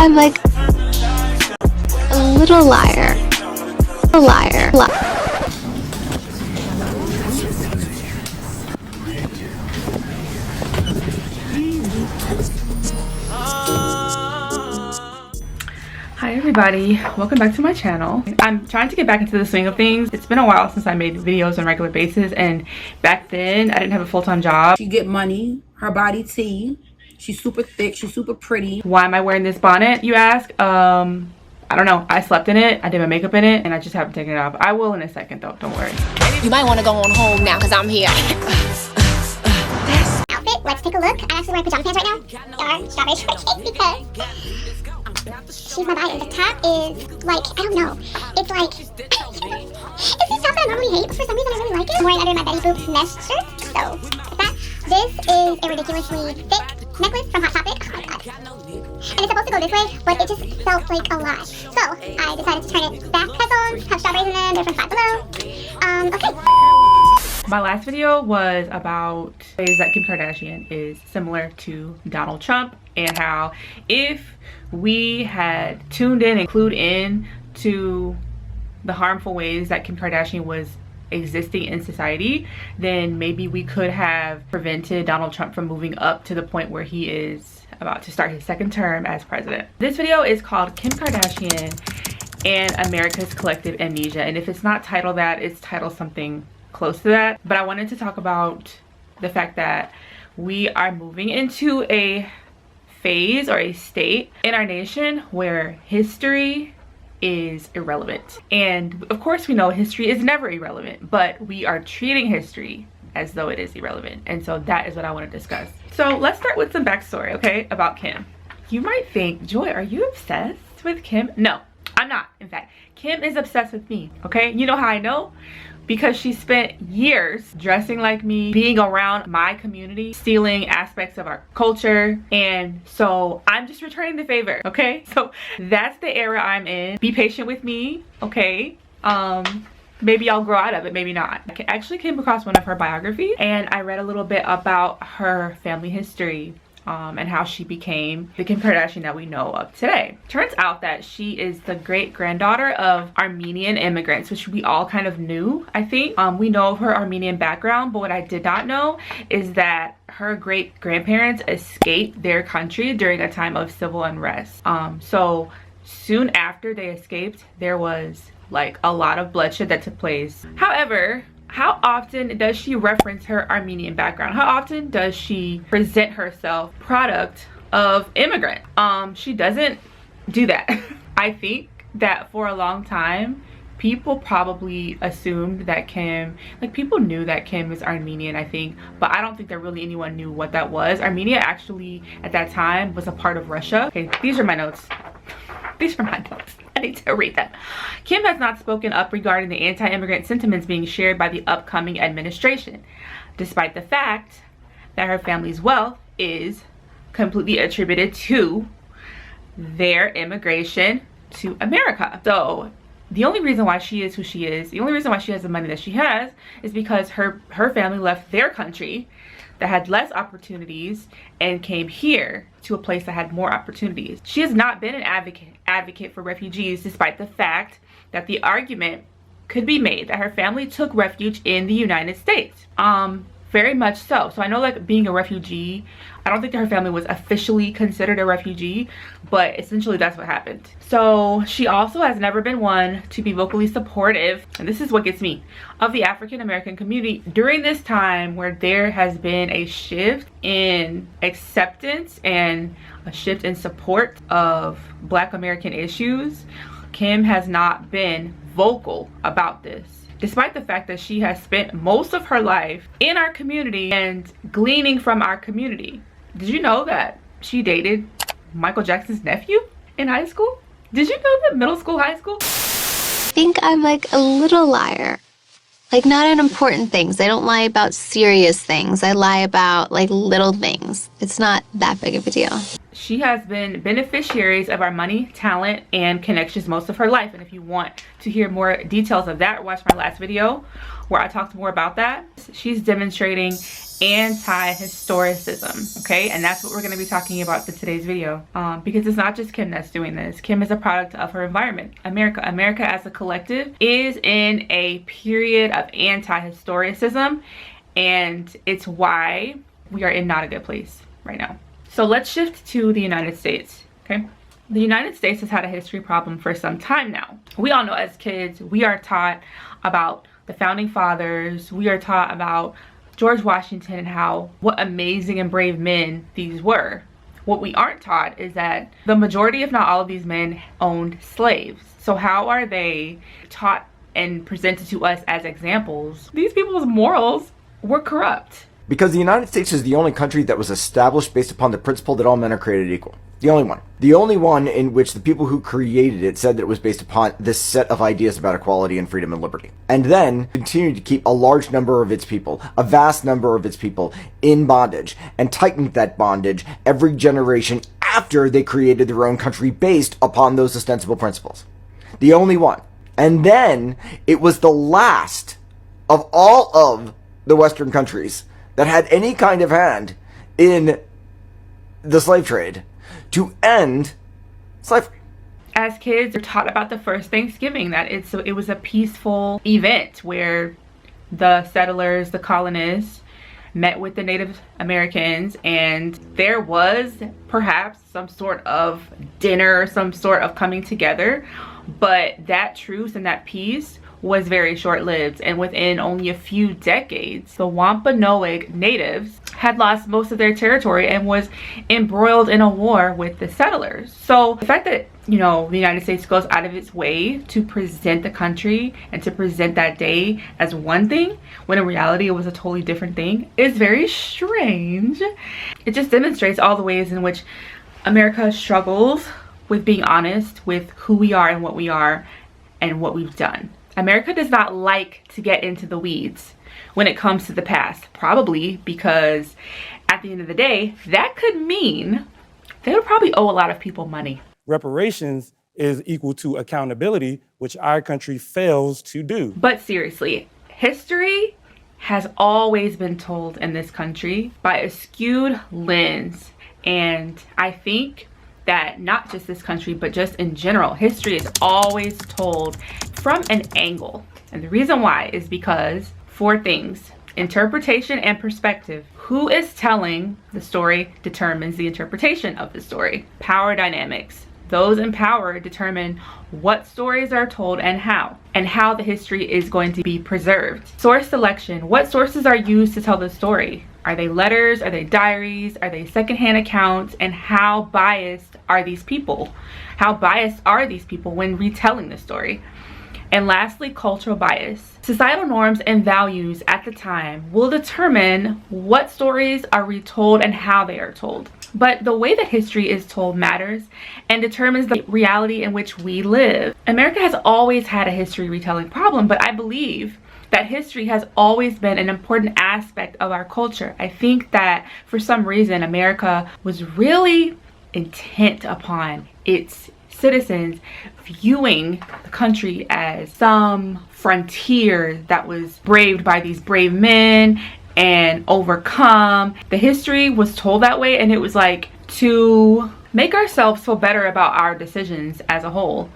I'm like a little liar. A liar. Hi everybody, welcome back to my channel. I'm trying to get back into the swing of things. It's been a while since I made videos on a regular basis, and back then I didn't have a full-time job. She get money, her body tea, she's super thick, she's super pretty. Why am I wearing this bonnet, you ask? I don't know. I slept in it, I did my makeup in it, and I just haven't taken it off. I will in a second though, don't worry. You might want to go on home now because I'm here. Outfit, let's take a look. I'm actually wearing pajama pants right now. They are strawberry shortcake because she's my body. The top is like, I don't know. It's like, it's this top that I normally hate, but for some reason I really like it. I'm wearing under my Betty Boop mesh shirt, so like that. This is a ridiculously thick necklace from Hot Topic. Oh my god. And it's supposed to go this way, but it just felt like a lot. So I decided to turn it back. Headphones have strawberries in them. They're from Five Below. Okay. My last video was about ways that Kim Kardashian is similar to Donald Trump, and how if we had tuned in and clued in to the harmful ways that Kim Kardashian was existing in society, then maybe we could have prevented Donald Trump from moving up to the point where he is about to start his second term as president. This video is called Kim Kardashian and America's Collective Amnesia, and if it's not titled that, it's titled something close to that. But I wanted to talk about the fact that we are moving into a phase or a state in our nation where history is irrelevant. And of course we know history is never irrelevant, but we are treating history as though it is irrelevant. And so that is what I want to discuss. So let's start with some backstory, okay, about Kim. You might think, Joy, are you obsessed with Kim? No, I'm not. In fact, Kim is obsessed with me, okay? You know how I know? Because she spent years dressing like me, being around my community, stealing aspects of our culture, and so I'm just returning the favor, okay? So that's the era I'm in. Be patient with me, okay? Maybe I'll grow out of it, maybe not. I actually came across one of her biographies, and I read a little bit about her family history, and how she became the Kim Kardashian that we know of today. Turns out that she is the great-granddaughter of Armenian immigrants, which we all kind of knew, I think. We know of her Armenian background, but what I did not know is that her great-grandparents escaped their country during a time of civil unrest. So soon after they escaped, there was like a lot of bloodshed that took place. However, how often does she reference her Armenian background? How often does she present herself product of immigrant? She doesn't do that. I think that for a long time, people probably assumed that Kim, like people knew that Kim is Armenian, I think, but I don't think that really anyone knew what that was. Armenia actually at that time was a part of Russia. Okay, these are my notes. These are my notes. I need to read them. Kim has not spoken up regarding the anti-immigrant sentiments being shared by the upcoming administration, despite the fact that her family's wealth is completely attributed to their immigration to America. So the only reason why she is who she is, the only reason why she has the money that she has, is because her family left their country that had less opportunities and came here to a place that had more opportunities. She has not been an advocate for refugees, despite the fact that the argument could be made that her family took refuge in the United States. Very much so. So I know, like, being a refugee, I don't think that her family was officially considered a refugee, but essentially that's what happened. So she also has never been one to be vocally supportive, and this is what gets me, of the African American community during this time where there has been a shift in acceptance and a shift in support of Black American issues. Kim has not been vocal about this, despite the fact that she has spent most of her life in our community and gleaning from our community. Did you know that she dated Michael Jackson's nephew in high school? Did you know that middle school, high school? I think I'm like a little liar. Like, not in important things. I don't lie about serious things. I lie about like little things. It's not that big of a deal. She has been beneficiaries of our money, talent, and connections most of her life. And if you want to hear more details of that, watch my last video where I talked more about that. She's demonstrating anti-historicism, okay? And that's what we're going to be talking about for today's video, because it's not just Kim that's doing this. Kim is a product of her environment. America as a collective is in a period of anti-historicism, and it's why we are in not a good place right now. So let's shift to the United States, okay? The United States has had a history problem for some time now. We all know as kids, we are taught about the founding fathers. We are taught about George Washington and what amazing and brave men these were. What we aren't taught is that the majority, if not all of these men, owned slaves. So how are they taught and presented to us as examples? These people's morals were corrupt. Because the United States is the only country that was established based upon the principle that all men are created equal. The only one. The only one in which the people who created it said that it was based upon this set of ideas about equality and freedom and liberty. And then continued to keep a large number of its people, a vast number of its people, in bondage, and tightened that bondage every generation after they created their own country based upon those ostensible principles. The only one. And then it was the last of all of the Western countries that had any kind of hand in the slave trade to end slavery. As kids, we're taught about the first Thanksgiving, that it was a peaceful event where the settlers, the colonists, met with the Native Americans, and there was perhaps some sort of dinner, some sort of coming together, but that truce and that peace was very short-lived, and within only a few decades, the Wampanoag natives had lost most of their territory and was embroiled in a war with the settlers. So the fact that, you know, the United States goes out of its way to present the country and to present that day as one thing, when in reality it was a totally different thing, is very strange. It just demonstrates all the ways in which America struggles with being honest with who we are and what we've done. America does not like to get into the weeds when it comes to the past, probably because at the end of the day, that could mean they would probably owe a lot of people money. Reparations is equal to accountability, which our country fails to do. But seriously, history has always been told in this country by a skewed lens. And I think that not just this country, but just in general, history is always told from an angle. And the reason why is because 4 things: interpretation and perspective. Who is telling the story determines the interpretation of the story. Power dynamics. Those in power determine what stories are told and how the history is going to be preserved. Source selection. What sources are used to tell the story? Are they letters? Are they diaries? Are they secondhand accounts? And how biased are these people? How biased are these people when retelling the story? And lastly, cultural bias. Societal norms and values at the time will determine what stories are retold and how they are told. But the way that history is told matters and determines the reality in which we live. America has always had a history retelling problem, but I believe that history has always been an important aspect of our culture. I think that for some reason, America was really intent upon its citizens viewing the country as some frontier that was braved by these brave men and overcome. The history was told that way, and it was like to make ourselves feel better about our decisions as a whole.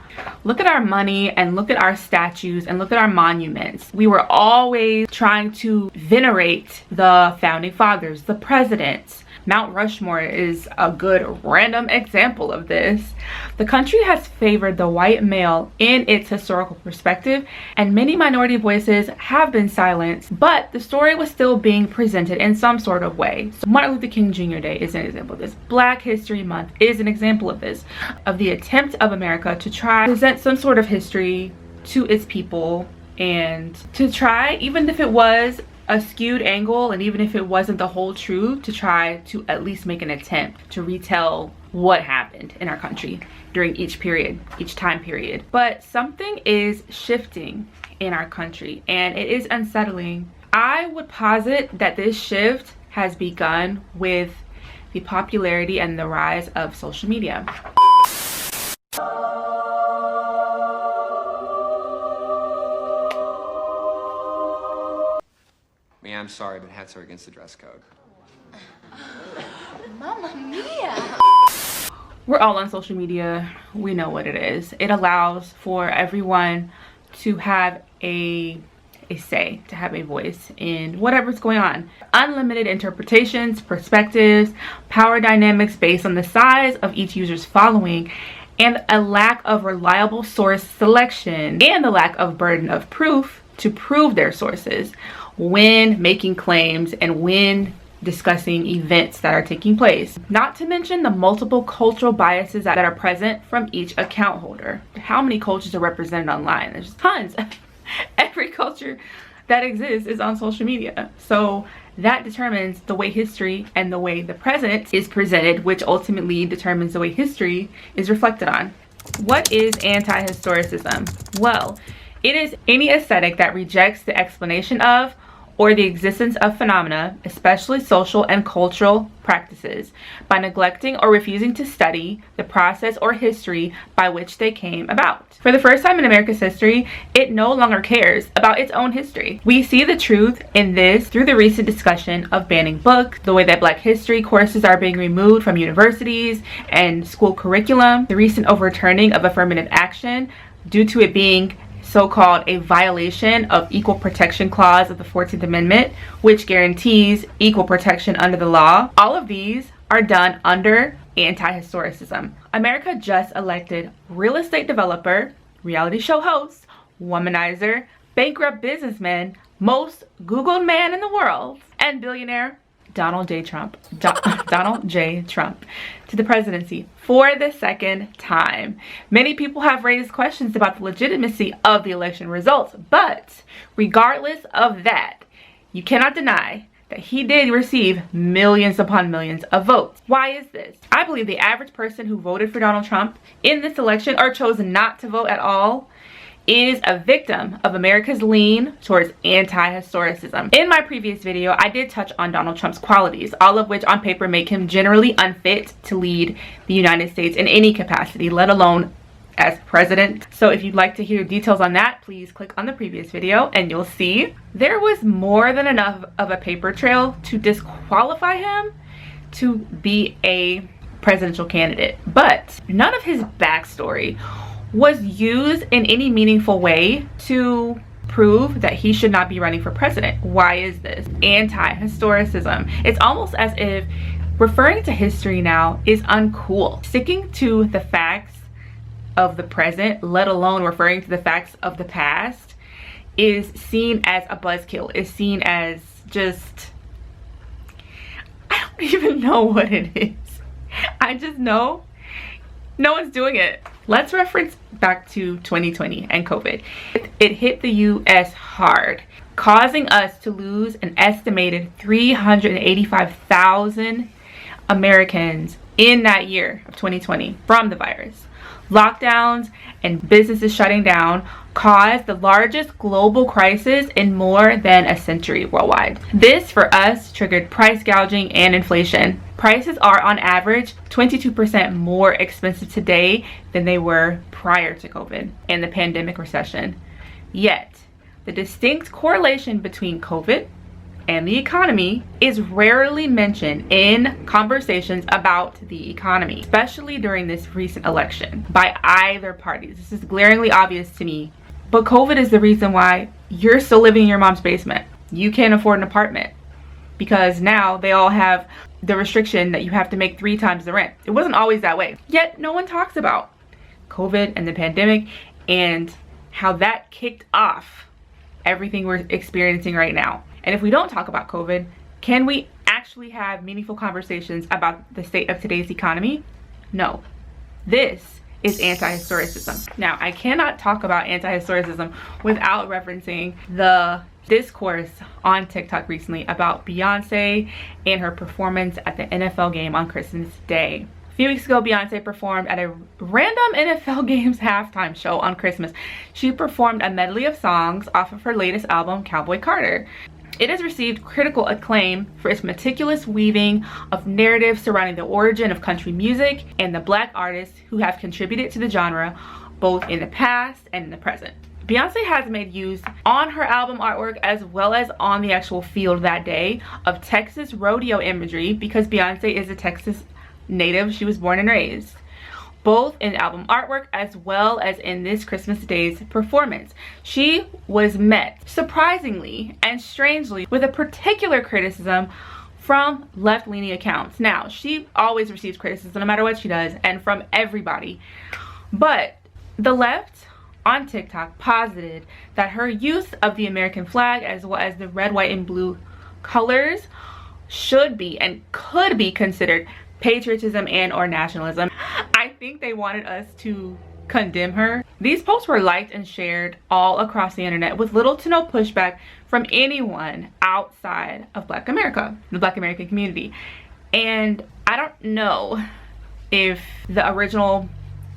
Look at our money and look at our statues and look at our monuments. We were always trying to venerate the founding fathers, the presidents. Mount Rushmore is a good random example of this. The country has favored the white male in its historical perspective, and many minority voices have been silenced, but the story was still being presented in some sort of way. So Martin Luther King Jr. Day is an example of this. Black History Month is an example of this, of the attempt of America to try to present some sort of history to its people, and to try, even if it was a skewed angle and even if it wasn't the whole truth, to try to at least make an attempt to retell what happened in our country during each period, each time period. But something is shifting in our country and it is unsettling. I would posit that this shift has begun with the popularity and the rise of social media. I'm sorry, but hats are against the dress code. Mamma mia! We're all on social media. We know what it is. It allows for everyone to have a say, to have a voice in whatever's going on. Unlimited interpretations, perspectives, power dynamics based on the size of each user's following, and a lack of reliable source selection, and the lack of burden of proof to prove their sources when making claims and when discussing events that are taking place. Not to mention the multiple cultural biases that are present from each account holder. How many cultures are represented online? There's tons. Every culture that exists is on social media. So that determines the way history and the way the present is presented, which ultimately determines the way history is reflected on. What is anti-historicism? Well, it is any aesthetic that rejects the explanation of or the existence of phenomena, especially social and cultural practices, by neglecting or refusing to study the process or history by which they came about. For the first time in America's history, it no longer cares about its own history. We see the truth in this through the recent discussion of banning books, the way that Black history courses are being removed from universities and school curriculum, the recent overturning of affirmative action due to it being so-called a violation of equal protection clause of the 14th Amendment, which guarantees equal protection under the law. All of these are done under anti-historicism. America just elected real estate developer, reality show host, womanizer, bankrupt businessman, most Googled man in the world, and billionaire Donald J. Trump to the presidency for the second time. Many people have raised questions about the legitimacy of the election results, but regardless of that, you cannot deny that he did receive millions upon millions of votes. Why is this? I believe the average person who voted for Donald Trump in this election or chose not to vote at all is a victim of America's lean towards anti-historicism. In my previous video, I did touch on Donald Trump's qualities, all of which on paper make him generally unfit to lead the United States in any capacity, let alone as president. So if you'd like to hear details on that, please click on the previous video and you'll see there was more than enough of a paper trail to disqualify him to be a presidential candidate. But none of his backstory was used in any meaningful way to prove that he should not be running for president. Why is this? Anti-historicism. It's almost as if referring to history now is uncool. Sticking to the facts of the present, let alone referring to the facts of the past, is seen as a buzzkill, is seen as just, I don't even know what it is. I just know no one's doing it. Let's reference back to 2020 and COVID. It hit the US hard, causing us to lose an estimated 385,000 Americans in that year of 2020 from the virus. Lockdowns and businesses shutting down caused the largest global crisis in more than a century worldwide. This, for us, triggered price gouging and inflation. Prices are on average 22% more expensive today than they were prior to COVID and the pandemic recession. Yet, the distinct correlation between COVID and the economy is rarely mentioned in conversations about the economy, especially during this recent election by either party. This is glaringly obvious to me. But COVID is the reason why you're still living in your mom's basement. You can't afford an apartment because now they all have the restriction that you have to make 3 times the rent. It wasn't always that way. Yet no one talks about COVID and the pandemic and how that kicked off everything we're experiencing right now. And if we don't talk about COVID, can we actually have meaningful conversations about the state of today's economy? No. This is anti-historicism. Now, I cannot talk about anti-historicism without referencing the discourse on TikTok recently about Beyonce and her performance at the NFL game on Christmas Day. A few weeks ago, Beyonce performed at a random NFL Games halftime show on Christmas. She performed a medley of songs off of her latest album, Cowboy Carter. It has received critical acclaim for its meticulous weaving of narratives surrounding the origin of country music and the Black artists who have contributed to the genre both in the past and in the present. Beyonce has made use on her album artwork as well as on the actual field that day of Texas rodeo imagery, because Beyonce is a Texas native. She was born and raised. Both in album artwork as well as in this Christmas Day's performance. She was met, surprisingly and strangely, with a particular criticism from left-leaning accounts. Now, she always receives criticism no matter what she does, and from everybody. But the left on TikTok posited that her use of the American flag as well as the red, white, and blue colors should be and could be considered patriotism and or nationalism. I think they wanted us to condemn her. These posts were liked and shared all across the internet with little to no pushback from anyone outside of Black America, the Black American community. And I don't know if the original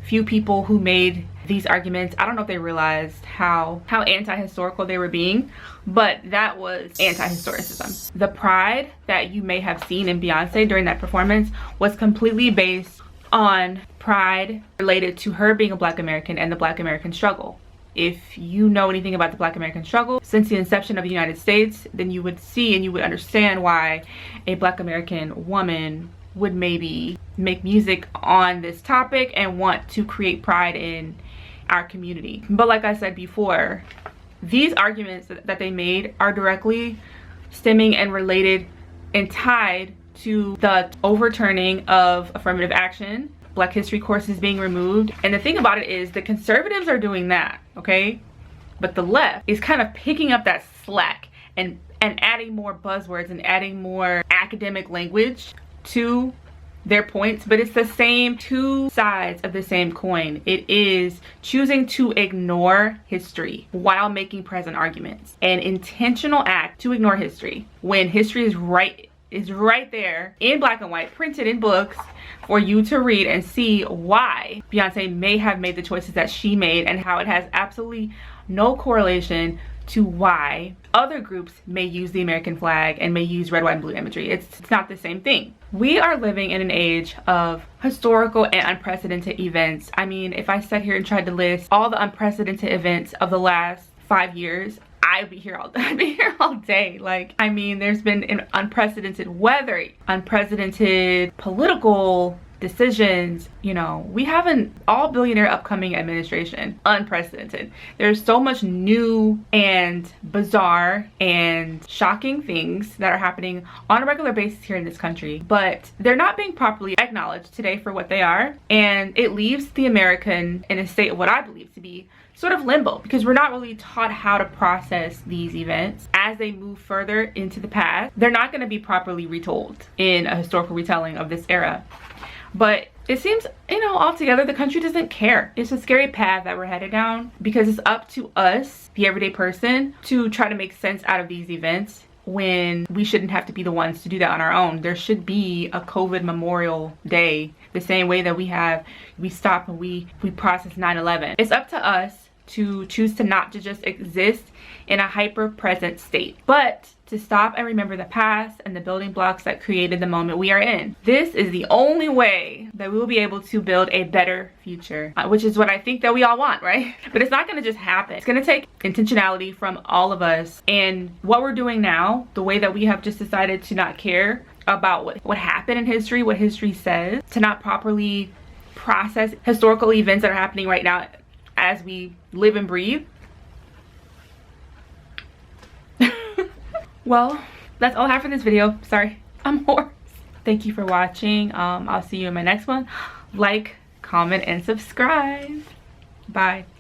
few people who made these arguments, I don't know if they realized how anti-historical they were being, but that was anti-historicism. The pride that you may have seen in Beyonce during that performance was completely based on pride related to her being a Black American and the Black American struggle. If you know anything about the Black American struggle since the inception of the United States, then you would see and you would understand why a Black American woman would maybe make music on this topic and want to create pride in our community. But like I said before, these arguments that they made are directly stemming and related and tied to the overturning of affirmative action, Black history courses being removed. And the thing about it is the conservatives are doing that, okay? But the left is kind of picking up that slack and adding more buzzwords and adding more academic language to their points. But it's the same two sides of the same coin. It is choosing to ignore history while making present arguments. An intentional act to ignore history when history is right there in black and white, printed in books for you to read and see why Beyonce may have made the choices that she made and how it has absolutely no correlation to why other groups may use the American flag and may use red, white, and blue imagery. It's not the same thing. We are living in an age of historical and unprecedented events. I mean, if I sat here and tried to list all the unprecedented events of the last 5 years, I'd be here all day. Like, I mean, there's been an unprecedented weather, unprecedented political decisions. You know, we have an all billionaire upcoming administration. Unprecedented. There's so much new and bizarre and shocking things that are happening on a regular basis here in this country, but they're not being properly acknowledged today for what they are. And it leaves the American in a state of what I believe to be sort of limbo, because we're not really taught how to process these events as they move further into the past. They're not going to be properly retold in a historical retelling of this era. But it seems, you know, altogether the country doesn't care. It's a scary path that we're headed down, because it's up to us, the everyday person, to try to make sense out of these events when we shouldn't have to be the ones to do that on our own. There should be a COVID Memorial Day, the same way that we stop and we process 9/11. It's up to us to choose to not to just exist in a hyper present state, but to stop and remember the past and the building blocks that created the moment we are in. This is the only way that we will be able to build a better future, which is what I think that we all want, right? But it's not going to just happen. It's going to take intentionality from all of us. And what we're doing now, the way that we have just decided to not care about what happened in history, what history says, to not properly process historical events that are happening right now as we live and breathe. Well, that's all I have for this video. Sorry, I'm hoarse. Thank you for watching. I'll see you in my next one. Like, comment, and subscribe. Bye.